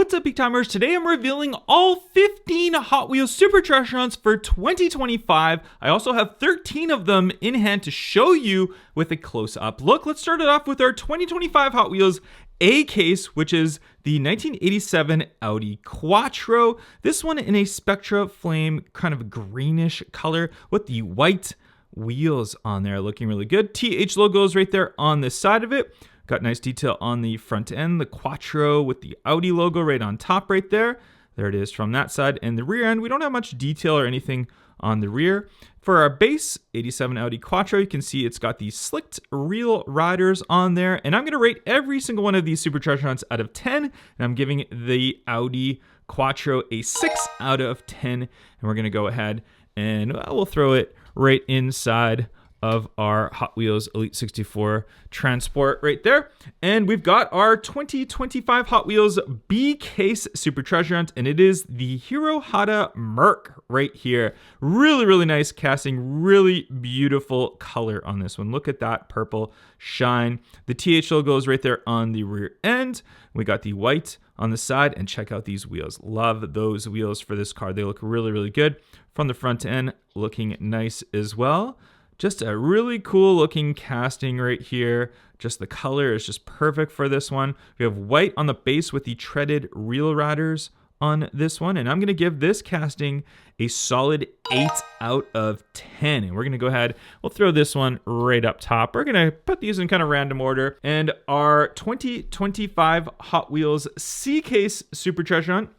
What's up, Peak Timers? Today I'm revealing all 15 Hot Wheels Super Treasure Hunts for 2025. I also have 13 of them in hand to show you with a close-up look. Let's start it off with our 2025 Hot Wheels A case, which is the 1987 Audi Quattro. This one in a Spectra Flame kind of greenish color with the white wheels on there, looking really good. TH logos right there on the side of it. Got nice detail on the front end, the Quattro with the Audi logo right on top right there. There it is from that side. And the rear end, we don't have much detail or anything on the rear. For our base 87 Audi Quattro, you can see it's got these slicked real riders on there. And I'm going to rate every single one of these Super Treasure Hunts out of 10. And I'm giving the Audi Quattro a 6 out of 10. And we're going to go ahead and we'll throw it right inside of our Hot Wheels Elite 64 Transport right there. And we've got our 2025 Hot Wheels B case Super Treasure Hunt, and it is the Heroada Merc right here. Really, really nice casting, really beautiful color on this one. Look at that purple shine. The TH logo is right there on the rear end. We got the white on the side, and check out these wheels. Love those wheels for this car. They look really, really good. From the front end, looking nice as well. Just a really cool looking casting right here. Just the color is just perfect for this one. We have white on the base with the treaded reel riders on this one. And I'm going to give this casting a solid 8 out of 10. And we're going to go ahead, we'll throw this one right up top. We're going to put these in kind of random order. And our 2025 Hot Wheels C case Super Treasure Hunt,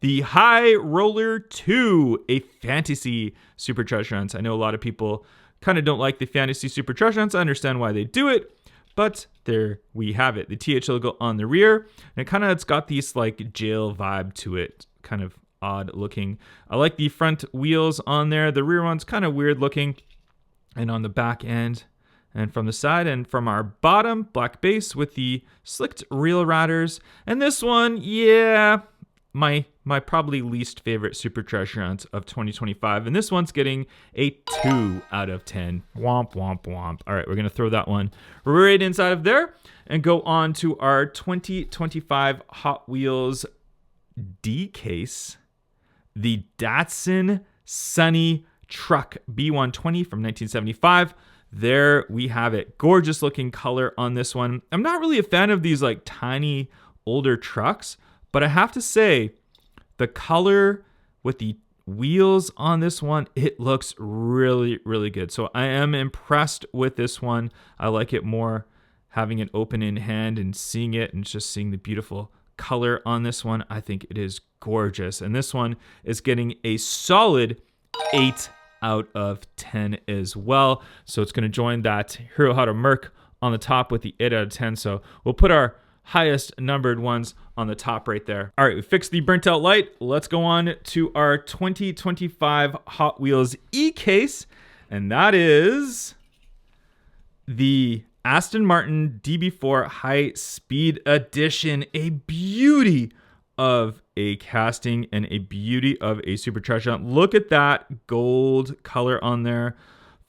the High Roller 2, a fantasy Super Treasure Hunt. I know a lot of people kind of don't like the fantasy Super Treasure Hunts. I understand why they do it, but there we have it. The TH logo on the rear, and it's got these like jail vibe to it, kind of odd looking. I like the front wheels on there. The rear one's kind of weird looking, and on the back end and from the side and from our bottom, black base with the slicked reel riders. And this one, yeah, my probably least favorite Super Treasure Hunt of 2025. And this one's getting a 2 out of 10. Womp, womp, womp. All right, we're going to throw that one right inside of there and go on to our 2025 Hot Wheels D case, the Datson Sunny truck B120 from 1975. There we have it. Gorgeous looking color on this one. I'm not really a fan of these like tiny older trucks, but I have to say, the color with the wheels on this one, it looks really, really good. So I am impressed with this one. I like it more having it open in hand and seeing it and just seeing the beautiful color on this one. I think it is gorgeous. And this one is getting a solid 8 out of 10 as well. So it's going to join that Heroada Merc on the top with the 8 out of 10. So we'll put our highest numbered ones on the top right there. All right, we fixed the burnt out light. Let's go on to our 2025 Hot Wheels E case, and that is the Aston Martin DB4 Highspeed Edition. A beauty of a casting and a beauty of a Super Treasure Hunt. Look at that gold color on there.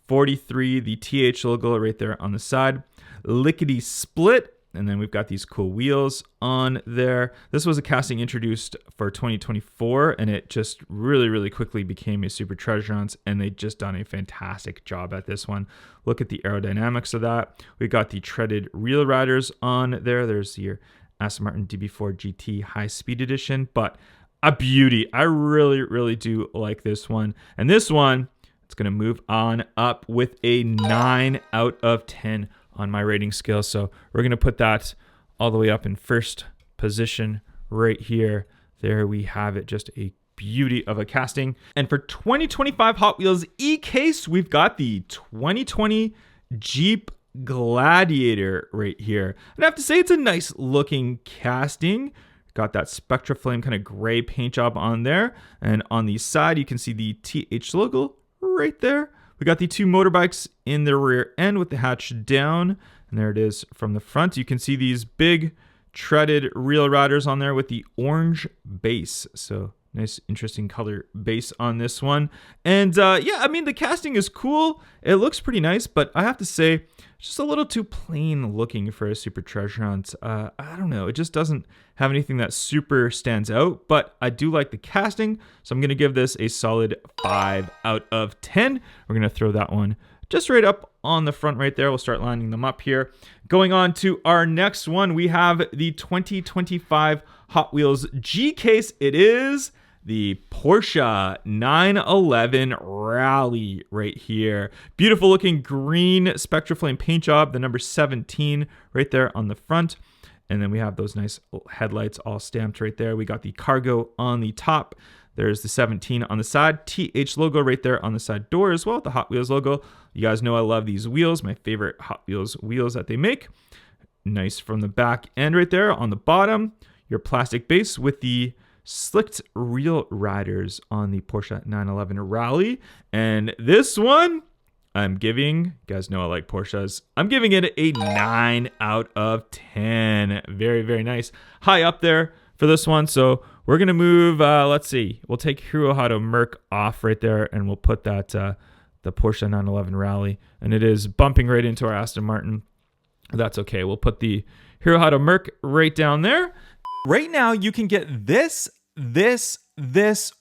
43, the TH logo right there on the side. Lickety split. And then we've got these cool wheels on there. This was a casting introduced for 2024, and it just really, really quickly became a Super Treasure Hunt, and they just done a fantastic job at this one. Look at the aerodynamics of that. We've got the treaded reel riders on there. There's your Aston Martin DB4 GT Highspeed Edition, but a beauty. I really, really do like this one. And this one, it's going to move on up with a 9 out of 10 on my rating scale. So we're going to put that all the way up in first position right here. There we have it. Just a beauty of a casting. And for 2025 Hot Wheels E case, we've got the 2020 Jeep Gladiator right here. And I have to say, it's a nice looking casting. Got that Spectra Flame kind of gray paint job on there. And on the side, you can see the TH logo right there. We got the two motorbikes in the rear end with the hatch down. And there it is from the front. You can see these big treaded reel riders on there with the orange base. So Nice, interesting color base on this one. And yeah, I mean, the casting is cool. It looks pretty nice, but I have to say, it's just a little too plain looking for a Super Treasure Hunt. I don't know. It just doesn't have anything that super stands out, but I do like the casting. So I'm going to give this a solid 5 out of 10. We're going to throw that one just right up on the front right there. We'll start lining them up here. Going on to our next one, we have the 2025 Hot Wheels G case. It is the Porsche 911 Rally right here. Beautiful looking green Spectraflame paint job, the number 17 right there on the front. And then we have those nice headlights all stamped right there. We got the cargo on the top. There's the 17 on the side, TH logo right there on the side door as well, the Hot Wheels logo. You guys know I love these wheels, my favorite Hot Wheels wheels that they make. Nice from the back end right there. On the bottom, your plastic base with the slicked real riders on the Porsche 911 Rally. And this one, I'm giving, you guys know I like Porsches, I'm giving it a 9 out of 10. Very, very nice. High up there for this one. So we're going to move, let's see, we'll take Heroada Merc off right there, and we'll put that, the Porsche 911 Rally. And it is bumping right into our Aston Martin. That's okay. We'll put the Heroada Merc right down there. Right now, you can get this,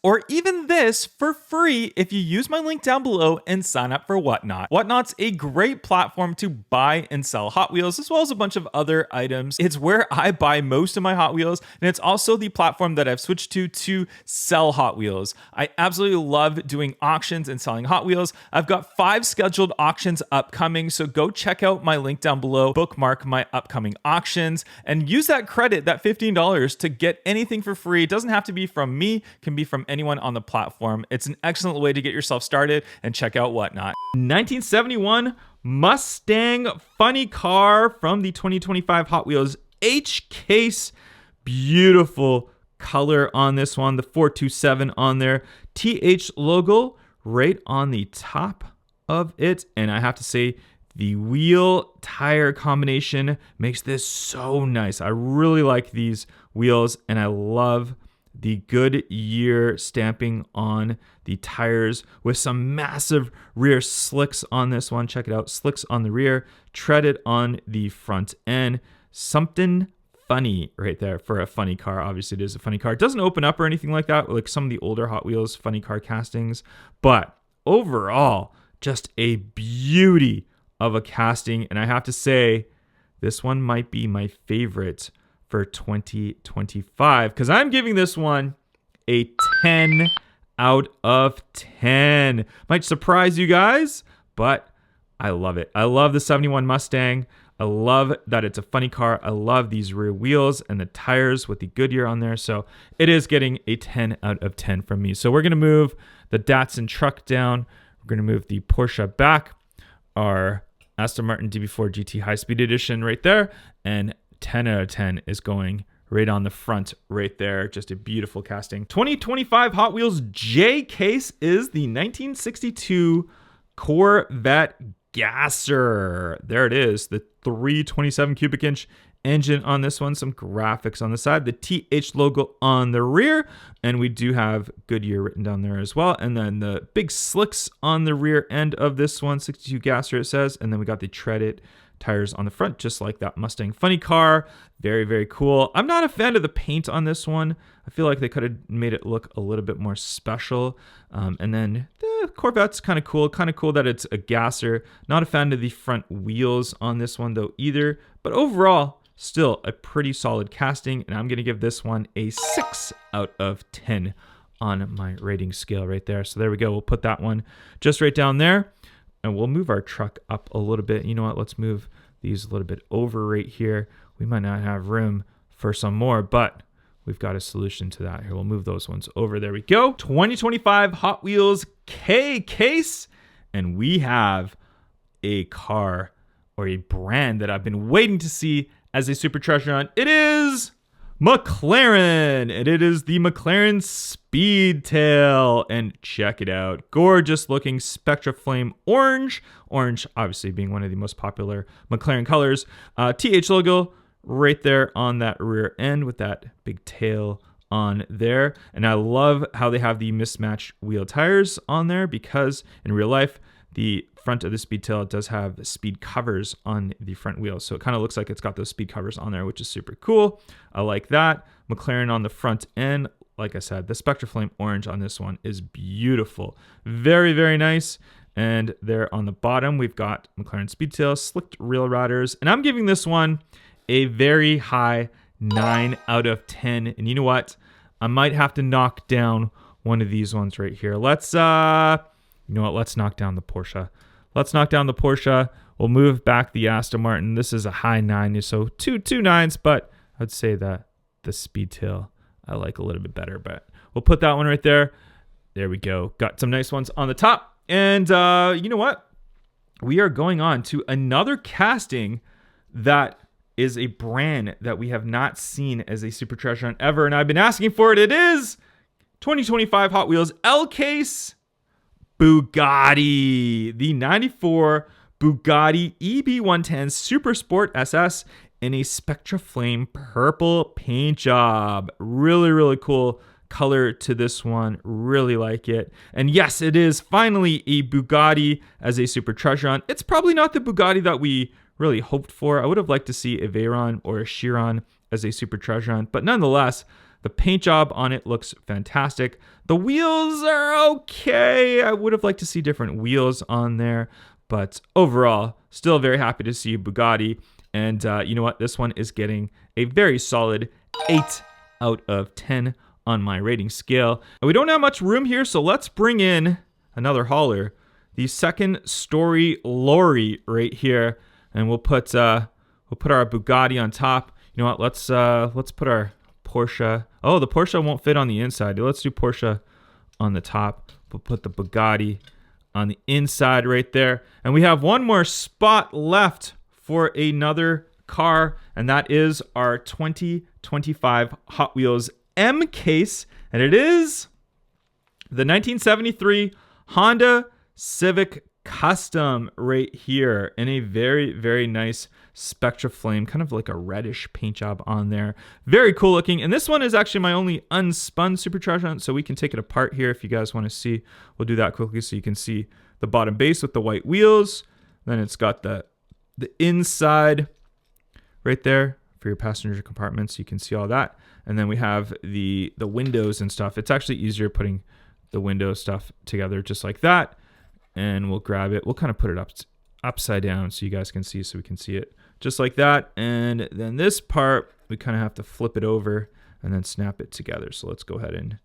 or even this for free if you use my link down below and sign up for Whatnot. Whatnot's a great platform to buy and sell Hot Wheels, as well as a bunch of other items. It's where I buy most of my Hot Wheels, and it's also the platform that I've switched to sell Hot Wheels. I absolutely love doing auctions and selling Hot Wheels. I've got 5 scheduled auctions upcoming, so go check out my link down below, bookmark my upcoming auctions, and use that credit, that $15, to get anything for free. It doesn't have to be from me, it can be from anyone on the platform. It's an excellent way to get yourself started and check out Whatnot. 1971 Mustang funny car from the 2025 Hot Wheels H case. Beautiful color on this one. The 427 on there. TH logo right on the top of it. And I have to say, the wheel tire combination makes this so nice. I really like these wheels, and I love the Goodyear stamping on the tires with some massive rear slicks on this one. Check it out. Slicks on the rear, treaded on the front end. Something funny right there for a funny car. Obviously, it is a funny car. It doesn't open up or anything like that, like some of the older Hot Wheels funny car castings. But overall, just a beauty of a casting. And I have to say, this one might be my favorite for 2025, because I'm giving this one a 10 out of 10. Might surprise you guys, but I love it. I love the 71 Mustang. I love that it's a funny car. I love these rear wheels and the tires with the Goodyear on there. So it is getting a 10 out of 10 from me. So we're going to move the Datsun truck down. We're going to move the Porsche back. Our Aston Martin DB4 GT Highspeed Edition right there. And 10 out of 10 is going right on the front right there. Just a beautiful casting. 2025 Hot Wheels J case is the 1962 Corvette Gasser. There it is. The 327 cubic inch engine on this one. Some graphics on the side. The TH logo on the rear. And we do have Goodyear written down there as well. And then the big slicks on the rear end of this one. 62 Gasser it says. And then we got the treaded tires on the front, just like that Mustang funny car. Very, very cool. I'm not a fan of the paint on this one. I feel like they could have made it look a little bit more special. And then the Corvette's kind of cool. Kind of cool that it's a Gasser. Not a fan of the front wheels on this one though either. But overall, still a pretty solid casting. And I'm going to give this one a 6 out of 10 on my rating scale right there. So there we go. We'll put that one just right down there. And we'll move our truck up a little bit. You know what? Let's move these a little bit over right here. We might not have room for some more, but we've got a solution to that. Here, we'll move those ones over. There we go. 2025 Hot Wheels K case. And we have a car or a brand that I've been waiting to see as a super treasure hunt. It is McLaren, and it is the McLaren Speedtail. And check it out. Gorgeous looking Spectraflame orange. Orange obviously being one of the most popular McLaren colors. TH logo right there on that rear end with that big tail on there. And I love how they have the mismatched wheel tires on there, because in real life, the front of the Speedtail does have speed covers on the front wheels. So it kind of looks like it's got those speed covers on there, which is super cool. I like that. McLaren on the front end. Like I said, the Spectraflame orange on this one is beautiful. Very, very nice. And there on the bottom, we've got McLaren Speedtail, slicked rail riders. And I'm giving this one a very high 9 out of 10. And you know what? I might have to knock down one of these ones right here. Let's, you know what? Let's knock down the Porsche. Let's knock down the Porsche. We'll move back the Aston Martin. This is a high 9, so two 9s, but I'd say that the Speedtail I like a little bit better, but we'll put that one right there. There we go. Got some nice ones on the top. And you know what? We are going on to another casting that is a brand that we have not seen as a Super Treasure Hunt ever, and I've been asking for it. It is 2025 Hot Wheels L-Case Bugatti. The 94 Bugatti EB110 Super Sport SS in a Spectraflame purple paint job. Really, really cool color to this one. Really like it. And yes, it is finally a Bugatti as a Super Treasure Hunt. It's probably not the Bugatti that we really hoped for. I would have liked to see a Veyron or a Chiron as a Super Treasure Hunt, but nonetheless, the paint job on it looks fantastic. The wheels are okay. I would have liked to see different wheels on there, but overall, still very happy to see Bugatti. And you know what? This one is getting a very solid 8 out of 10 on my rating scale. And we don't have much room here, so let's bring in another hauler. The second story lorry right here, and we'll put our Bugatti on top. You know what? Let's put our Porsche. Oh, the Porsche won't fit on the inside. Let's do Porsche on the top. We'll put the Bugatti on the inside right there. And we have one more spot left for another car, and that is our 2025 Hot Wheels M case, and it is the 1973 Honda Civic Custom right here in a very, very nice Spectraflame, kind of like a reddish paint job on there. Very cool looking, and this one is actually my only unspun Super Treasure Hunt, so we can take it apart here if you guys want to see. We'll do that quickly so you can see the bottom base with the white wheels. Then it's got the inside right there for your passenger compartments. You can see all that. And then we have the windows and stuff. It's actually easier putting the window stuff together just like that. And we'll grab it. We'll kind of put it upside down so you guys can see, so we can see it just like that. And then this part, we kind of have to flip it over and then snap it together. So let's go ahead and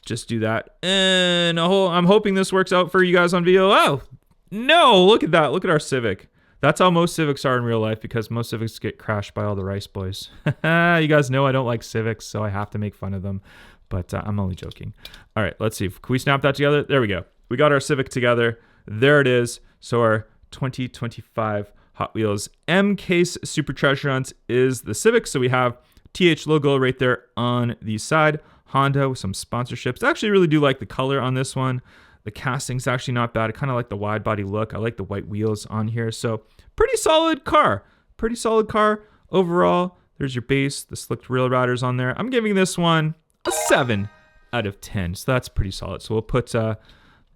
just do that. And I'm hoping this works out for you guys on video. Oh, no, look at that. Look at our Civic. That's how most Civics are in real life, because most Civics get crashed by all the Rice Boys. You guys know I don't like Civics, so I have to make fun of them. But I'm only joking. All right, let's see. Can we snap that together? There we go. We got our Civic together. There it is. So our 2025 Hot Wheels M Case Super Treasure Hunt is the Civic. So we have TH logo right there on the side. Honda with some sponsorships. I actually really do like the color on this one. The casting's actually not bad. I kind of like the wide body look. I like the white wheels on here. So pretty solid car. Pretty solid car overall. There's your base, the slicked rail riders on there. I'm giving this one a 7 out of 10. So that's pretty solid. So we'll put the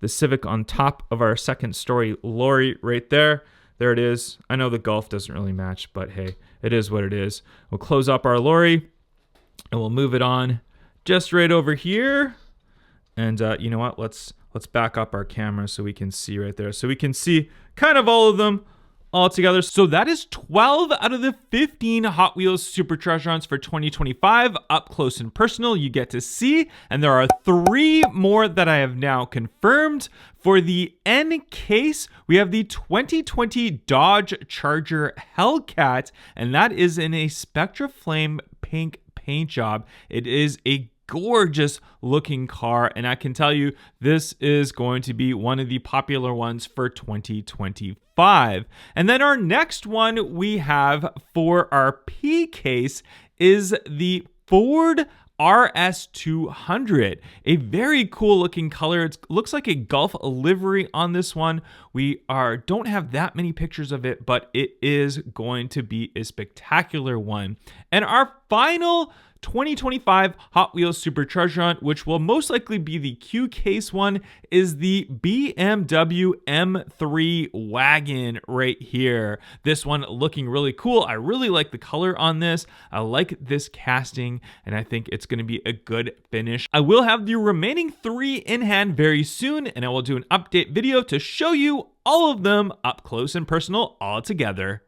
Civic on top of our second story lorry right there. There it is. I know the Golf doesn't really match, but hey, it is what it is. We'll close up our lorry and we'll move it on just right over here. And you know what? Let's back up our camera so we can see right there. So we can see kind of all of them all together. So that is 12 out of the 15 Hot Wheels Super Treasure Hunts for 2025 up close and personal you get to see. And there are 3 more that I have now confirmed. For the N case, we have the 2020 Dodge Charger Hellcat, and that is in a Spectraflame pink paint job. It is a gorgeous looking car, and I can tell you this is going to be one of the popular ones for 2025. And then our next one we have for our P case is the Ford RS200, a very cool looking color. It looks like a Gulf livery on this one. We don't have that many pictures of it, but it is going to be a spectacular one. And our final 2025 Hot Wheels Supercharger Hunt, which will most likely be the Q Case one, is the BMW M3 wagon right here. This one looking really cool. I really like the color on this. I like this casting, and I think it's going to be a good finish. I will have the remaining 3 in hand very soon, and I will do an update video to show you all of them up close and personal all together.